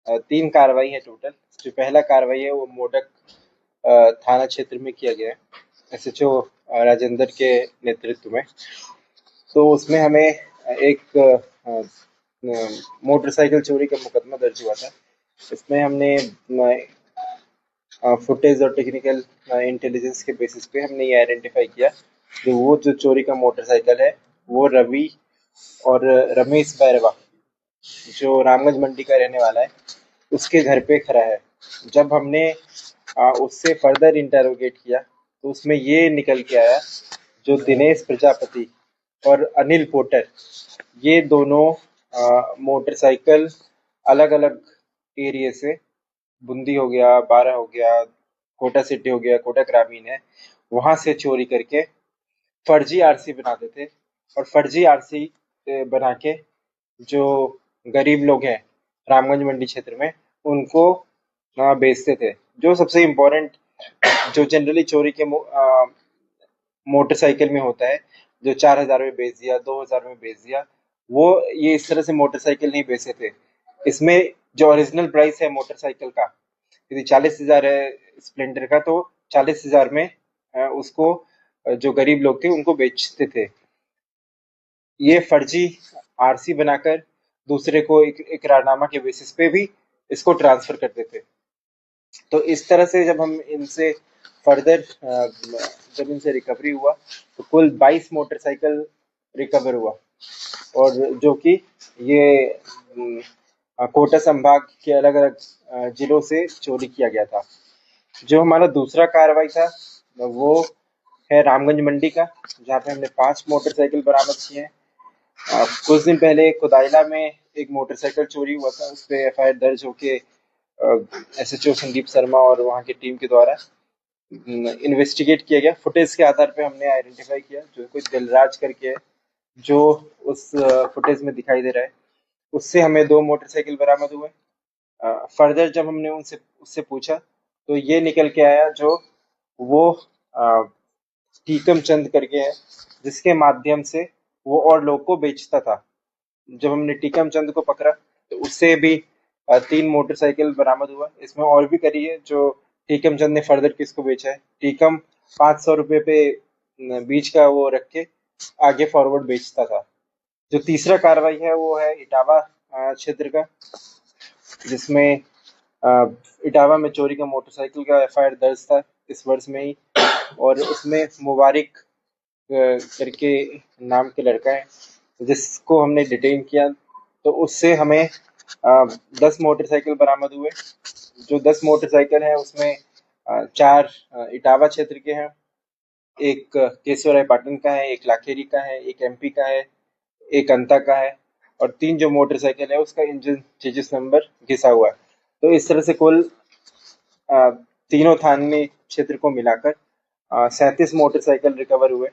तीन कार्रवाई है टोटल। जो पहला कार्रवाई है वो मोडक थाना क्षेत्र में किया गया है, एसएचओ राजेंद्र के नेतृत्व में। तो उसमें हमें एक मोटरसाइकिल चोरी का मुकदमा दर्ज हुआ था। इसमें हमने फुटेज और टेक्निकल इंटेलिजेंस के बेसिस पे हमने ये आइडेंटिफाई किया जो चोरी का मोटरसाइकिल है वो रवि और रमेश बैरवा, जो रामगंज मंडी का रहने वाला है, उसके घर पे खड़ा है। जब हमने उससे फर्दर इंटरोगेट किया तो उसमें ये निकल के आया जो दिनेश प्रजापति और अनिल पोटर, ये दोनों मोटरसाइकिल अलग अलग एरिया से, बूंदी हो गया, बारह हो गया, कोटा सिटी हो गया, कोटा ग्रामीण है, वहां से चोरी करके फर्जी आरसी बनाते थे। और फर्जी आरसी बना के जो गरीब लोग हैं रामगंज मंडी क्षेत्र में उनको बेचते थे। जो सबसे इम्पोर्टेंट, जो जनरली चोरी के मोटरसाइकिल में होता है, जो 4,000 में बेच दिया, 2,000 में बेच दिया, वो ये इस तरह से मोटरसाइकिल नहीं बेचते थे। इसमें जो ओरिजिनल प्राइस है मोटरसाइकिल का, यदि 40,000 है स्प्लेंडर का, तो 40,000 में उसको जो गरीब लोग थे उनको बेचते थे। ये फर्जी आरसी बनाकर दूसरे को इकरारनामा के बेसिस पे भी इसको ट्रांसफर करते थे। तो इस तरह से जब हम इनसे फर्दर जब इनसे रिकवरी हुआ तो कुल 22 मोटरसाइकिल रिकवर हुआ, और जो कि ये कोटा संभाग के अलग अलग जिलों से चोरी किया गया था। जो हमारा दूसरा कार्रवाई था वो है रामगंज मंडी का, जहाँ पे हमने 5 मोटरसाइकिल बरामद किए हैं। कुछ दिन पहले कोदाइला में एक मोटरसाइकिल चोरी हुआ था, उस पे एफआईआर दर्ज होके एसएचओ संदीप शर्मा और वहाँ की टीम के द्वारा इन्वेस्टिगेट किया गया। फुटेज के आधार पे हमने आइडेंटिफाई किया जो कोई दिलराज करके है, जो उस फुटेज में दिखाई दे रहा है, उससे हमें 2 मोटरसाइकिल बरामद हुए। फर्दर जब हमने उनसे उससे पूछा तो ये निकल के आया जो वो टीकम चंद करके है, जिसके माध्यम से वो और लोग को बेचता था। जब हमने टीकम चंद को पकड़ा तो उससे भी 3 मोटरसाइकिल बरामद हुआ। इसमें और भी करी है जो टीकम चंद ने फर्दर किसको बेचा है। टीकम 500 रुपये पे बीच का वो रख के आगे फॉरवर्ड बेचता था। जो तीसरा कार्रवाई है वो है इटावा क्षेत्र का, जिसमें इटावा में चोरी का मोटरसाइकिल का एफआईआर दर्ज था इस वर्ष में ही, और उसमें मुबारिक करके नाम के लड़का है जिसको हमने डिटेन किया। तो उससे हमें 10 मोटरसाइकिल बरामद हुए। जो 10 मोटरसाइकिल है उसमें 4 इटावा क्षेत्र के हैं, एक केशवराय पाटन का है, एक लाखेरी का है, एक एमपी का है, एक अंता का है, और 3 जो मोटरसाइकिल है उसका इंजन चेजिस नंबर घिसा हुआ है। तो इस तरह से कुल तीनों थाने क्षेत्र को मिलाकर 37 मोटरसाइकिल रिकवर हुए।